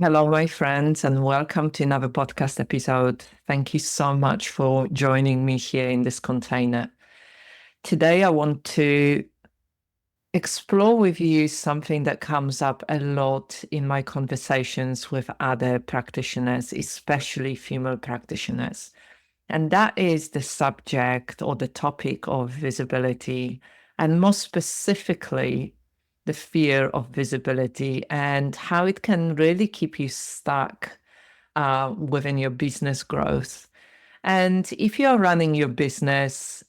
Hello, my friends, and welcome to another podcast episode. Thank you so much for joining me here in this container. Today, I want to explore with you something that comes up a lot in my conversations with other practitioners, especially female practitioners. And that is the subject or the topic of visibility, and more specifically, the fear of visibility and how it can really keep you stuck within your business growth. And if you're running your business,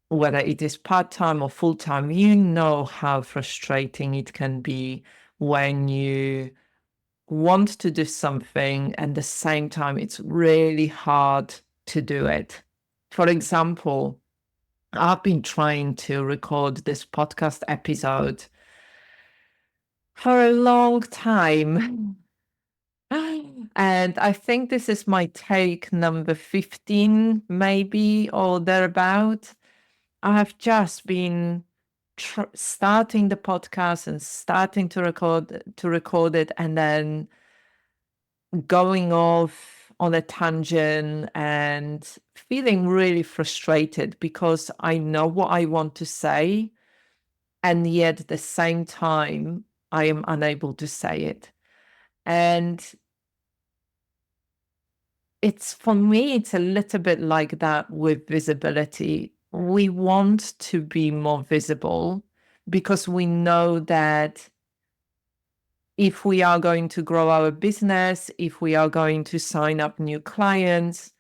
whether it is part-time or full-time, you know how frustrating it can be when you want to do something and at the same time it's really hard to do it. For example, I've been trying to record this podcast episode for a long time. And I think this is my take number 15, maybe, or thereabout. I have just been starting the podcast and starting to record it, and then going off on a tangent and feeling really frustrated because I know what I want to say, and yet at the same time, I am unable to say it. And for me, it's a little bit like that with visibility. We want to be more visible because we know that if we are going to grow our business, if we are going to sign up new clients,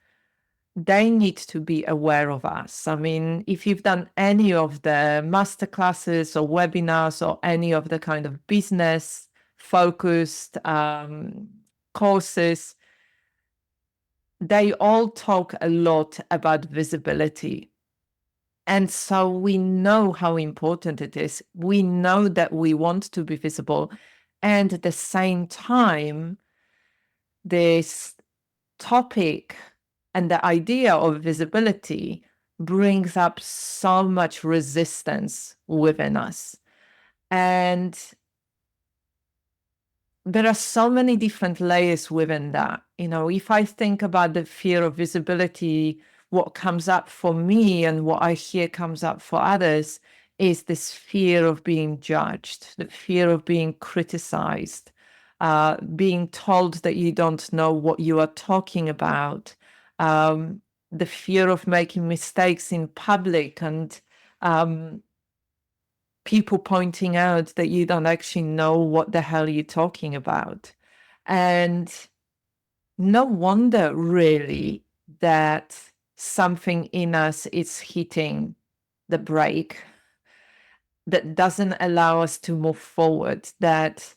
they need to be aware of us. I mean, if you've done any of the masterclasses or webinars or any of the kind of business focused courses, they all talk a lot about visibility. And so we know how important it is. We know that we want to be visible. And at the same time, this topic and the idea of visibility brings up so much resistance within us. And there are so many different layers within that. You know, if I think about the fear of visibility, what comes up for me and what I hear comes up for others is this fear of being judged, the fear of being criticized, being told that you don't know what you are talking about, the fear of making mistakes in public, and people pointing out that you don't actually know what the hell you're talking about. And no wonder, really, that something in us is hitting the brake that doesn't allow us to move forward, that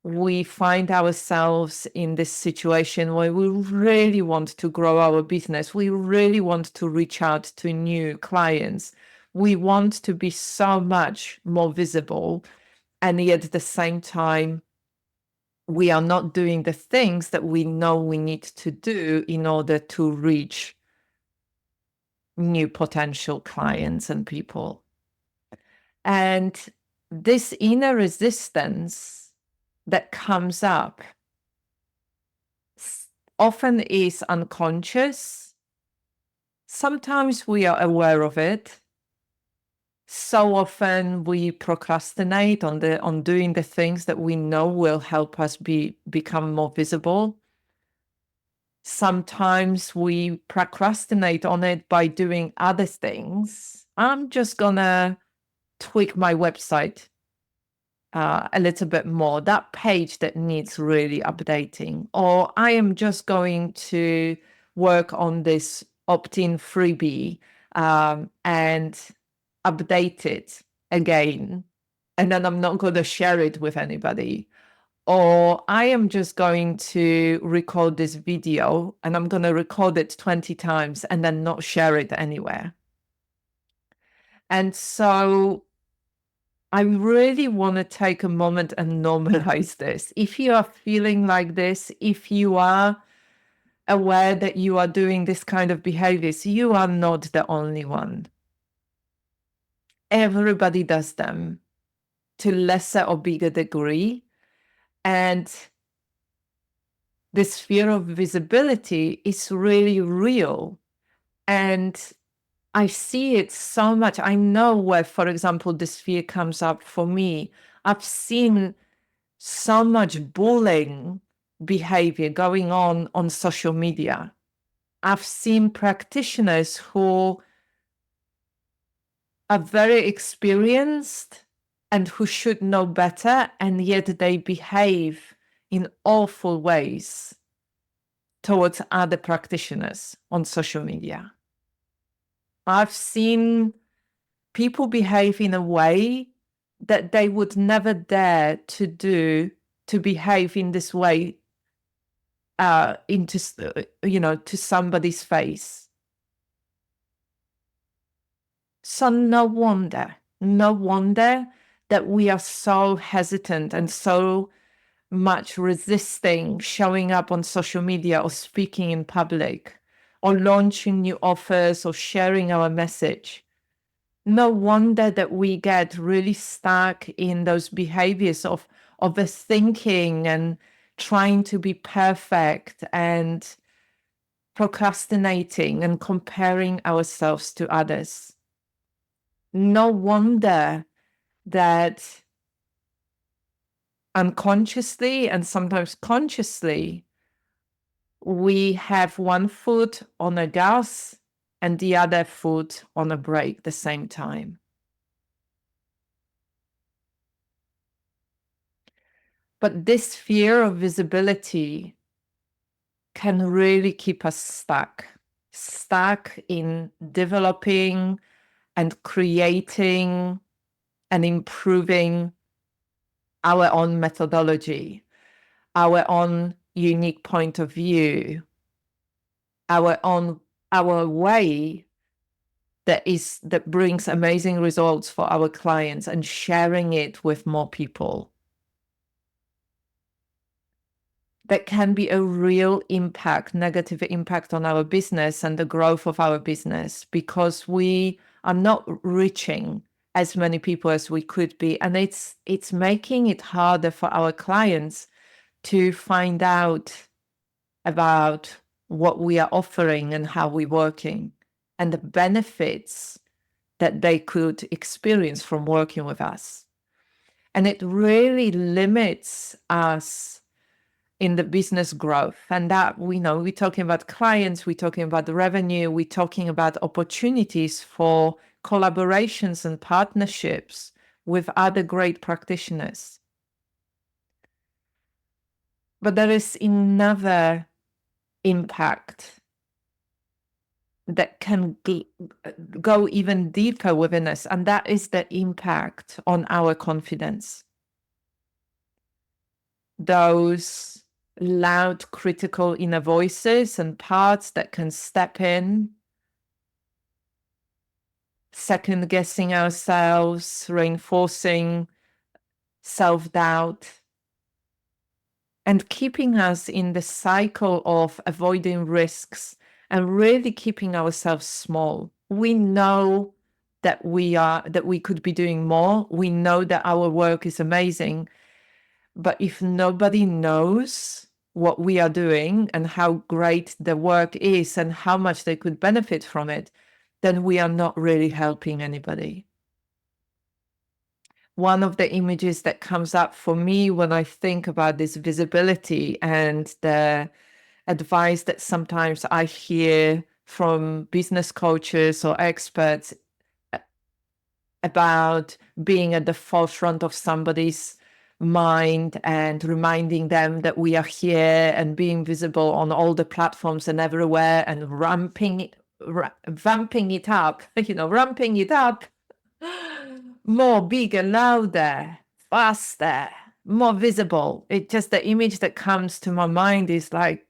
we find ourselves in this situation where we really want to grow our business. We really want to reach out to new clients. We want to be so much more visible. And yet at the same time, we are not doing the things that we know we need to do in order to reach new potential clients and people. And this inner resistance that comes up often is unconscious. Sometimes we are aware of it. So often we procrastinate on doing the things that we know will help us become more visible. Sometimes we procrastinate on it by doing other things. I'm just gonna tweak my website a little bit more, that page that needs really updating, or I am just going to work on this opt-in freebie and update it again, and then I'm not going to share it with anybody. Or I am just going to record this video and I'm going to record it 20 times and then not share it anywhere. And so I really want to take a moment and normalize this. If you are feeling like this, if you are aware that you are doing this kind of behaviors, you are not the only one. Everybody does them to lesser or bigger degree. And this fear of visibility is really real. And I see it so much. I know where, for example, this fear comes up for me. I've seen so much bullying behavior going on social media. I've seen practitioners who are very experienced and who should know better, and yet they behave in awful ways towards other practitioners on social media. I've seen people behave in a way that they would never dare to behave in this way to somebody's face. So no wonder that we are so hesitant and so much resisting showing up on social media or speaking in public or launching new offers or sharing our message. No wonder that we get really stuck in those behaviors of overthinking and trying to be perfect and procrastinating and comparing ourselves to others. No wonder that unconsciously and sometimes consciously, we have one foot on a gas and the other foot on a brake at the same time. But this fear of visibility can really keep us stuck in developing and creating and improving our own methodology, our own unique point of view, our way that brings amazing results for our clients, and sharing it with more people. That can be a real impact, negative impact on our business and the growth of our business, because we are not reaching as many people as we could be. And it's making it harder for our clients to find out about what we are offering and how we're working and the benefits that they could experience from working with us. And it really limits us in the business growth. And that, we're talking about clients, we're talking about the revenue, we're talking about opportunities for collaborations and partnerships with other great practitioners. But there is another impact that can go even deeper within us, and that is the impact on our confidence. Those loud critical inner voices and parts that can step in, second guessing ourselves, reinforcing self-doubt, and keeping us in the cycle of avoiding risks and really keeping ourselves small. We know that we could be doing more. We know that our work is amazing. But if nobody knows what we are doing and how great the work is and how much they could benefit from it, then we are not really helping anybody. One of the images that comes up for me when I think about this visibility and the advice that sometimes I hear from business coaches or experts about being at the forefront of somebody's mind and reminding them that we are here and being visible on all the platforms and everywhere and vamping it up, ramping it up more, bigger, louder, faster, more visible. It just, the image that comes to my mind is like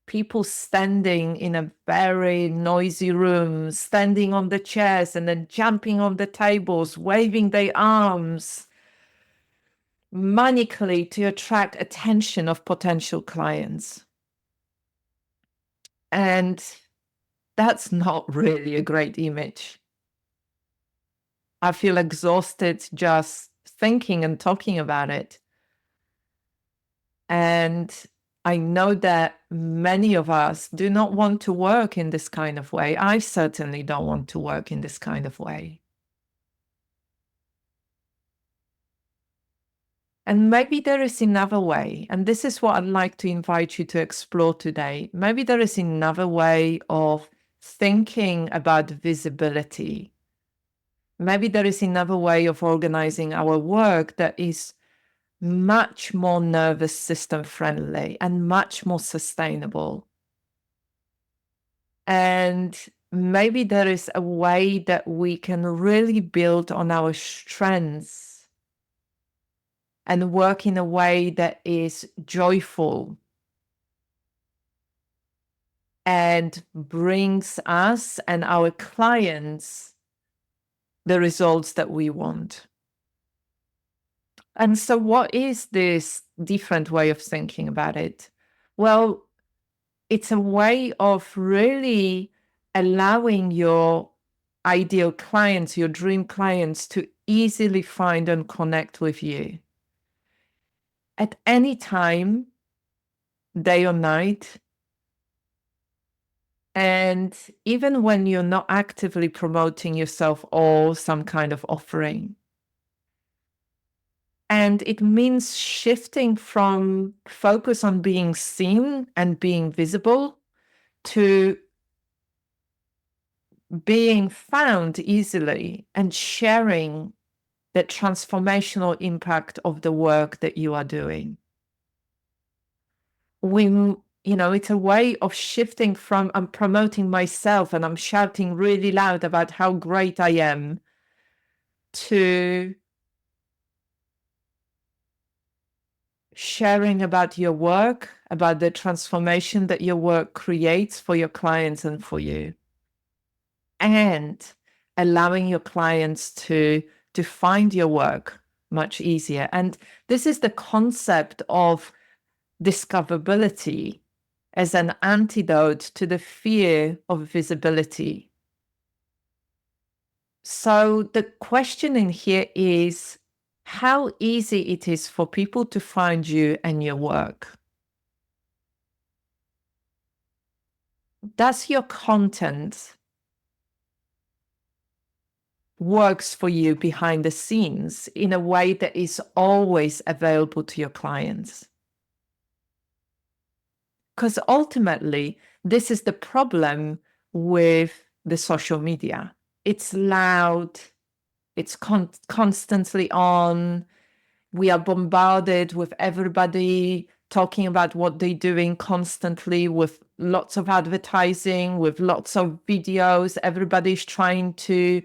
people standing in a very noisy room, standing on the chairs and then jumping on the tables, waving their arms manically to attract attention of potential clients. And that's not really a great image. I feel exhausted just thinking and talking about it. And I know that many of us do not want to work in this kind of way. I certainly don't want to work in this kind of way. And maybe there is another way. And this is what I'd like to invite you to explore today. Maybe there is another way of thinking about visibility. Maybe there is another way of organizing our work that is much more nervous system friendly and much more sustainable. And maybe there is a way that we can really build on our strengths and work in a way that is joyful and brings us and our clients the results that we want. And so what is this different way of thinking about it? Well, it's a way of really allowing your ideal clients, your dream clients, to easily find and connect with you at any time, day or night. And even when you're not actively promoting yourself or some kind of offering. And it means shifting from focus on being seen and being visible to being found easily and sharing the transformational impact of the work that you are doing. It's a way of shifting from I'm promoting myself and I'm shouting really loud about how great I am to sharing about your work, about the transformation that your work creates for your clients and for you, and allowing your clients to find your work much easier. And this is the concept of discoverability as an antidote to the fear of visibility. So the question in here is how easy it is for people to find you and your work. Does your content works for you behind the scenes in a way that is always available to your clients? Because ultimately, this is the problem with the social media. It's loud, it's constantly on. We are bombarded with everybody talking about what they're doing constantly, with lots of advertising, with lots of videos. Everybody's trying to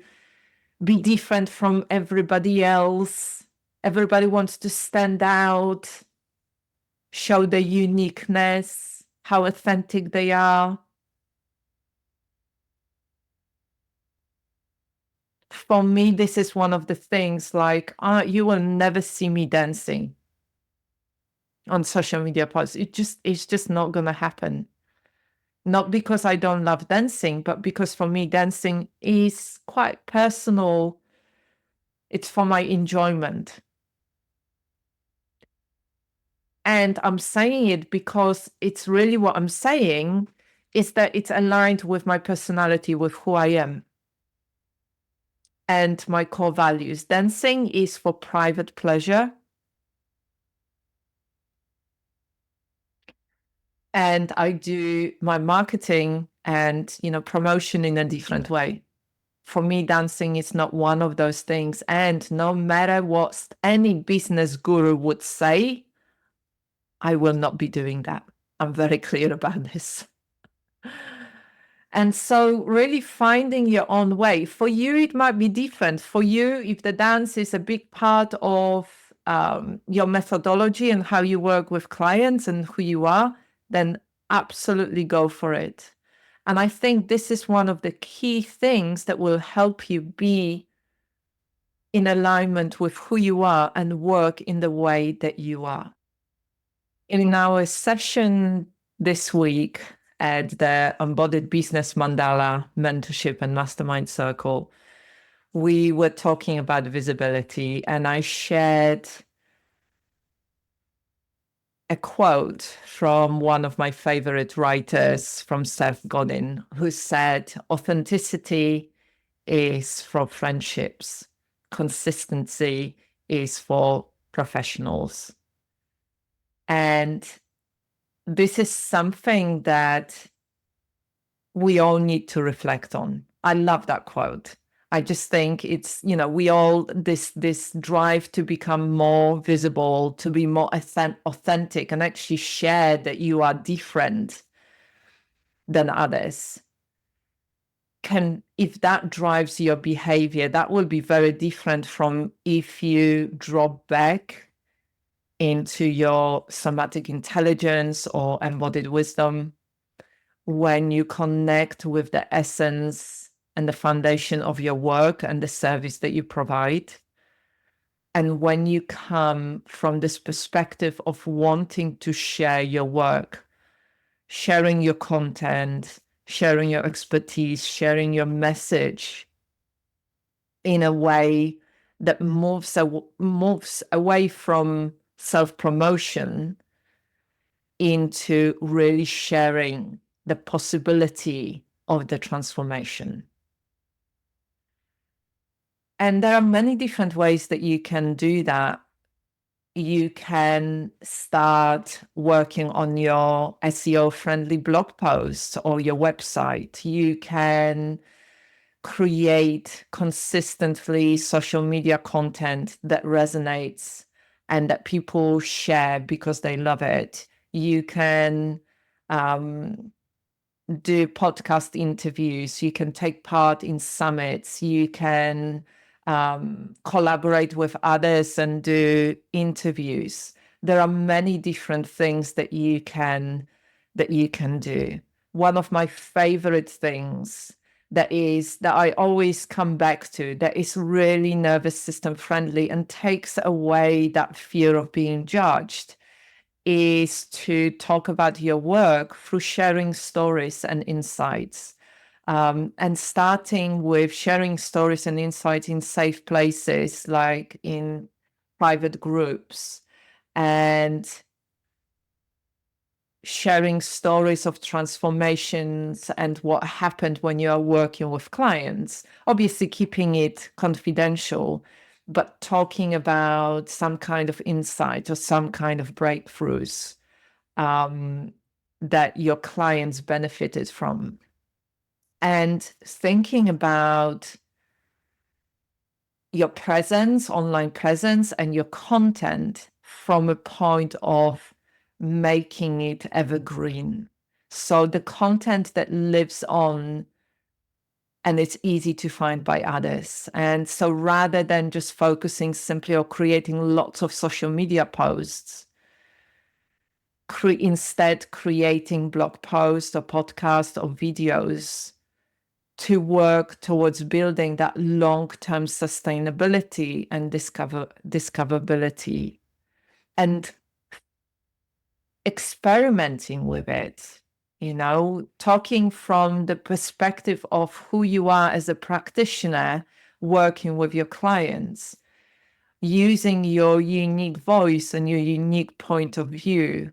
be different from everybody else. Everybody wants to stand out, show their uniqueness, how authentic they are. For me, this is one of the things, like, you will never see me dancing on social media posts. It's just not going to happen. Not because I don't love dancing, but because for me, dancing is quite personal. It's for my enjoyment. And I'm saying it because it's really what I'm saying is that it's aligned with my personality, with who I am and my core values. Dancing is for private pleasure. And I do my marketing and, promotion in a different way. For me, dancing is not one of those things. And no matter what any business guru would say, I will not be doing that. I'm very clear about this. And so really finding your own way. For you, it might be different. For you, if the dance is a big part of your methodology and how you work with clients and who you are, then absolutely go for it. And I think this is one of the key things that will help you be in alignment with who you are and work in the way that you are. In our session this week at the Embodied Business Mandala Mentorship and Mastermind Circle, we were talking about visibility, and I shared a quote from one of my favorite writers, from Seth Godin, who said, "Authenticity is for friendships. Consistency is for professionals." And this is something that we all need to reflect on. I love that quote. I just think it's, we all, this drive to become more visible, to be more authentic and actually share that you are different than others. If that drives your behavior, that will be very different from if you drop back into your somatic intelligence or embodied wisdom, when you connect with the essence and the foundation of your work and the service that you provide. And when you come from this perspective of wanting to share your work, sharing your content, sharing your expertise, sharing your message in a way that moves away from self-promotion into really sharing the possibility of the transformation. And there are many different ways that you can do that. You can start working on your SEO-friendly blog posts or your website. You can create consistently social media content that resonates and that people share because they love it. You can do podcast interviews. You can take part in summits. You can collaborate with others and do interviews. There are many different things that you can do. One of my favorite things that I always come back to, that is really nervous system friendly and takes away that fear of being judged, is to talk about your work through sharing stories and insights. And starting with sharing stories and insights in safe places, like in private groups, and sharing stories of transformations and what happened when you are working with clients, obviously keeping it confidential, but talking about some kind of insight or some kind of breakthroughs that your clients benefited from. And thinking about your presence, online presence, and your content from a point of making it evergreen. So the content that lives on and it's easy to find by others. And so rather than just focusing simply on creating lots of social media posts, instead creating blog posts or podcasts or videos to work towards building that long-term sustainability and discoverability, and experimenting with it, talking from the perspective of who you are as a practitioner, working with your clients, using your unique voice and your unique point of view,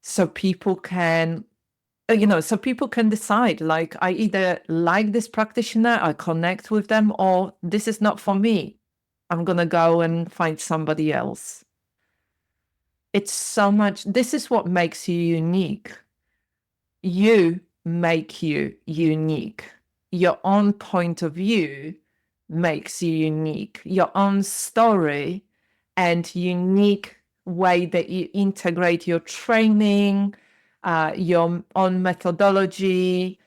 so people can decide, like, I either like this practitioner, I connect with them, or this is not for me. I'm going to go and find somebody else. It's so much. This is what makes you unique. You make you unique. Your own point of view makes you unique. Your own story and unique way that you integrate your training, your own methodology,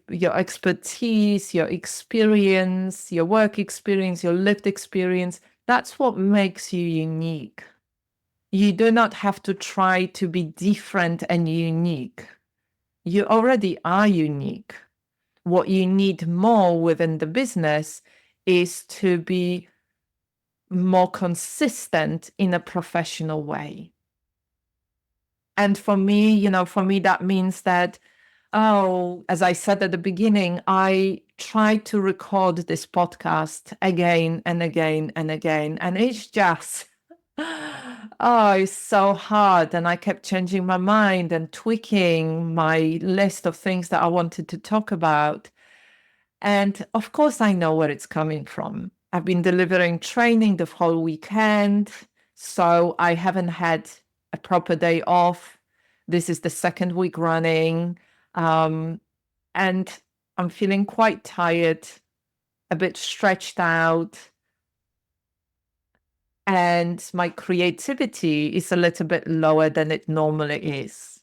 your expertise, your experience, your work experience, your lived experience. That's what makes you unique. You do not have to try to be different and unique. You already are unique. What you need more within the business is to be more consistent in a professional way. And for me, that means that, as I said at the beginning, I try to record this podcast again and again and again. And it's just Oh, it's so hard. And I kept changing my mind and tweaking my list of things that I wanted to talk about. And of course, I know where it's coming from. I've been delivering training the whole weekend, so I haven't had a proper day off. This is the second week running. And I'm feeling quite tired, a bit stretched out, and my creativity is a little bit lower than it normally is.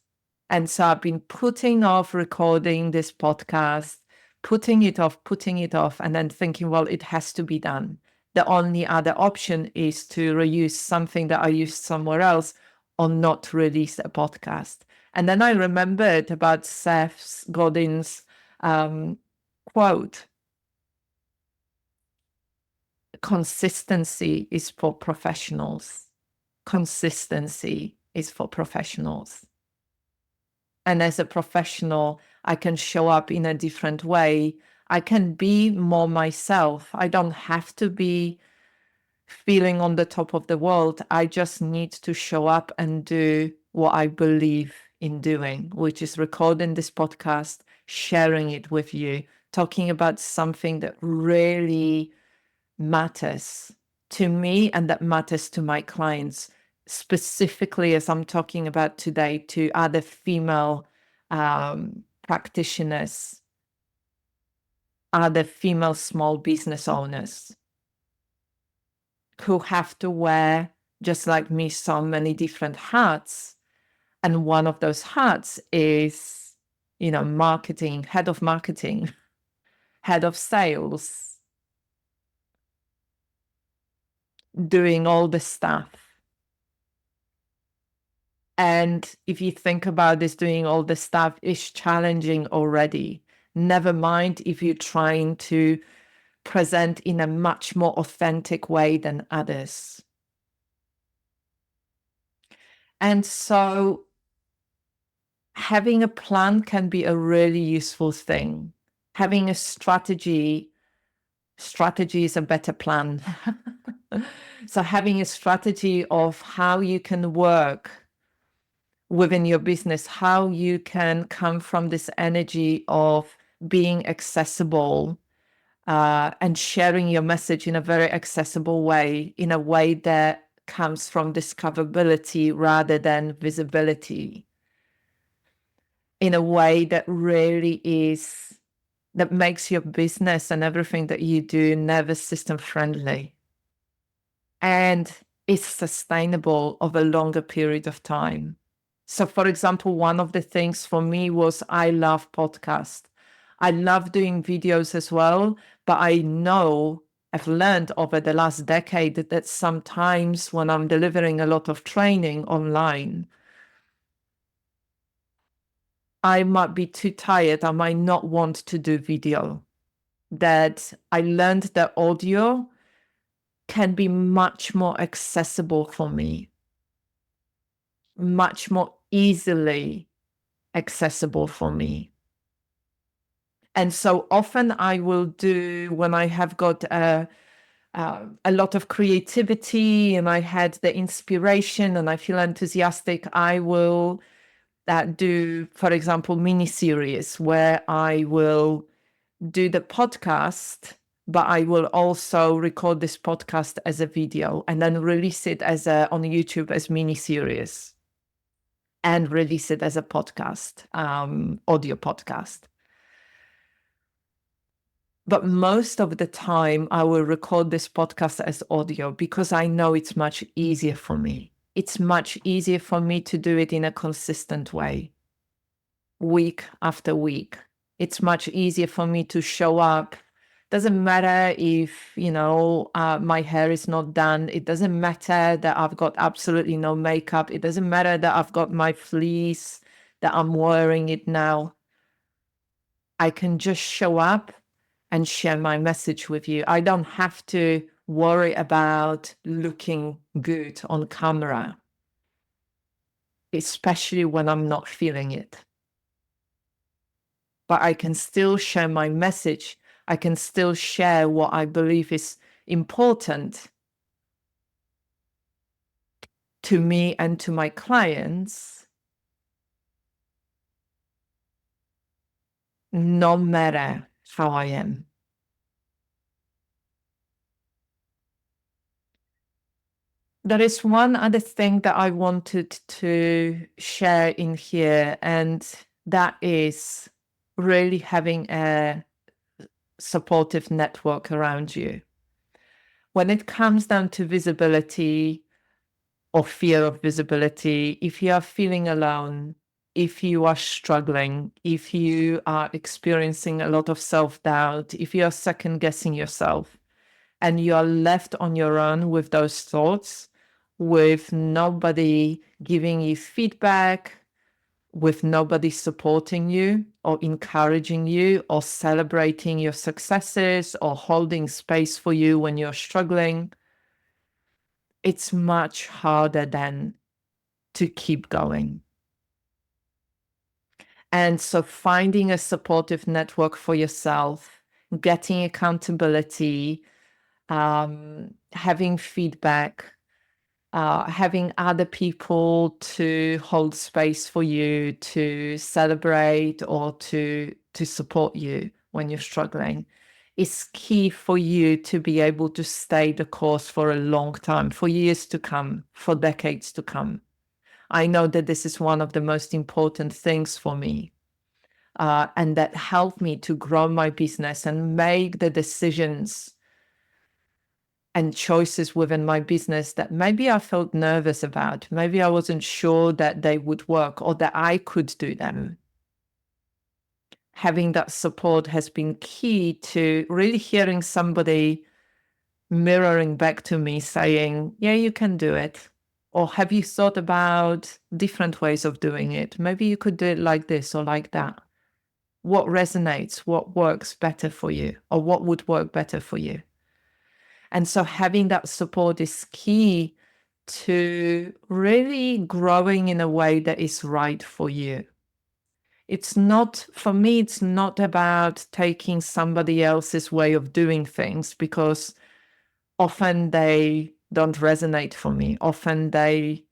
And so I've been putting off recording this podcast, putting it off, and then thinking, well, it has to be done. The only other option is to reuse something that I used somewhere else or not release a podcast. And then I remembered about Seth Godin's quote: consistency is for professionals. Consistency is for professionals. And as a professional, I can show up in a different way. I can be more myself. I don't have to be feeling on the top of the world. I just need to show up and do what I believe in doing, which is recording this podcast, sharing it with you, talking about something that really matters to me and that matters to my clients, specifically as I'm talking about today, to other female practitioners, other female small business owners who have to wear, just like me, so many different hats. And one of those hats is, marketing, head of marketing, head of sales, doing all the stuff. And if you think about this, doing all the stuff is challenging already. Never mind if you're trying to present in a much more authentic way than others. And so having a plan can be a really useful thing. Having a strategy is a better plan. So having a strategy of how you can work within your business, how you can come from this energy of being accessible and sharing your message in a very accessible way, in a way that comes from discoverability rather than visibility, in a way that really is, that makes your business and everything that you do nervous system friendly and is sustainable over a longer period of time. So, for example, one of the things for me was I love podcasts. I love doing videos as well, but I know I've learned over the last decade that sometimes when I'm delivering a lot of training online, I might be too tired. I might not want to do video. That I learned that audio can be much more accessible for me, much more easily accessible for me. And so often I will do, when I have got a lot of creativity and I had the inspiration and I feel enthusiastic, I will do, for example, mini series where I will do the podcast, but I will also record this podcast as a video and then release it as on YouTube as mini series and release it as a podcast, audio podcast. But most of the time, I will record this podcast as audio because I know it's much easier for me. It's much easier for me to do it in a consistent way, week after week. It's much easier for me to show up. Doesn't matter if, my hair is not done. It doesn't matter that I've got absolutely no makeup. It doesn't matter that I've got my fleece, that I'm wearing it now. I can just show up and share my message with you. I don't have to worry about looking good on camera, especially when I'm not feeling it. But I can still share my message. I can still share what I believe is important. to me and to my clients, no matter how I am. There is one other thing that I wanted to share in here, and that is really having a supportive network around you. When it comes down to visibility or fear of visibility, if you are feeling alone, if you are struggling, if you are experiencing a lot of self-doubt, if you are second guessing yourself, and you are left on your own with those thoughts, with nobody giving you feedback, with nobody supporting you or encouraging you or celebrating your successes or holding space for you when you're struggling, it's much harder then to keep going. And so finding a supportive network for yourself, getting accountability, having feedback, having other people to hold space for you, to celebrate or to support you when you're struggling, is key for you to be able to stay the course for a long time, for years to come, for decades to come. I know that this is one of the most important things for me. And that helped me to grow my business and make the decisions and choices within my business that maybe I felt nervous about. Maybe I wasn't sure that they would work or that I could do them. Having that support has been key to really hearing somebody mirroring back to me saying, yeah, you can do it. Or have you thought about different ways of doing it? Maybe you could do it like this or like that. What resonates? What works better for you? Or what would work better for you? And so having that support is key to really growing in a way that is right for you. It's not, for me, it's not about taking somebody else's way of doing things, because often they don't resonate for me. Often the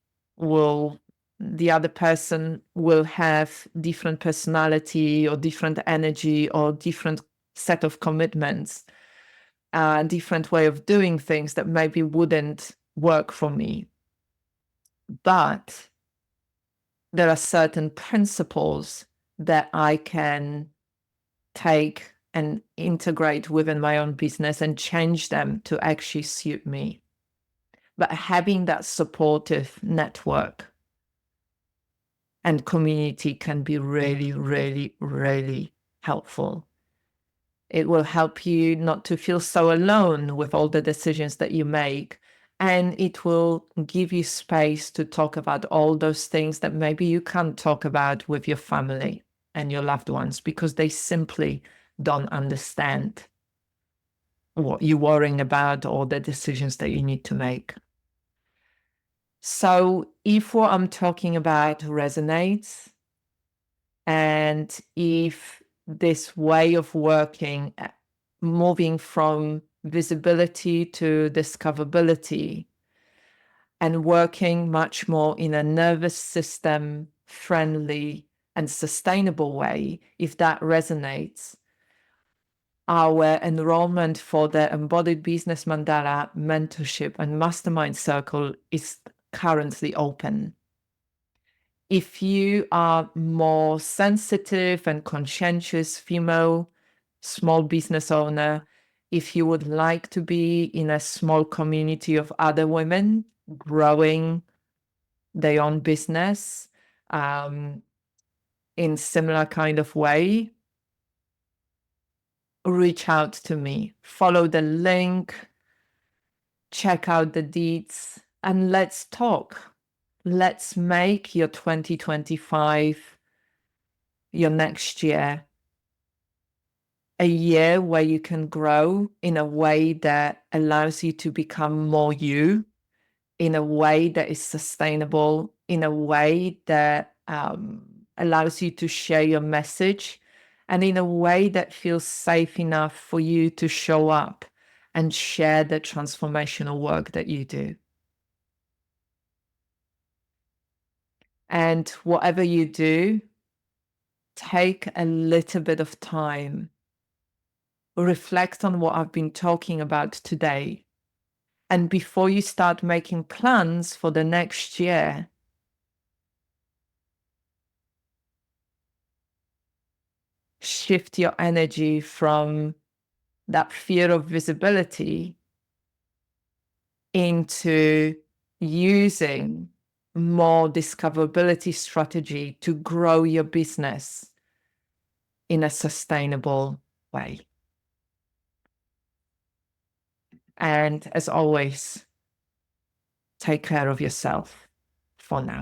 other person will have different personality or different energy or different set of commitments, different way of doing things that maybe wouldn't work for me. But there are certain principles that I can take and integrate within my own business and change them to actually suit me. But having that supportive network and community can be really, really, really helpful. It will help you not to feel so alone with all the decisions that you make. And it will give you space to talk about all those things that maybe you can't talk about with your family and your loved ones because they simply don't understand what you're worrying about or the decisions that you need to make. So if what I'm talking about resonates, and if this way of working, moving from visibility to discoverability and working much more in a nervous system friendly and sustainable way, if that resonates, our enrollment for the Embodied Business Mandala mentorship and mastermind circle is currently open. If you are more sensitive and conscientious female small business owner, if you would like to be in a small community of other women growing their own business in similar kind of way, reach out to me, follow the link, check out the deeds, and let's talk. Let's make your 2025, your next year, a year where you can grow in a way that allows you to become more you, in a way that is sustainable, in a way that allows you to share your message, and in a way that feels safe enough for you to show up and share the transformational work that you do. And whatever you do, take a little bit of time, reflect on what I've been talking about today. And before you start making plans for the next year, shift your energy from that fear of visibility into using more discoverability strategy to grow your business in a sustainable way. And as always, take care of yourself for now.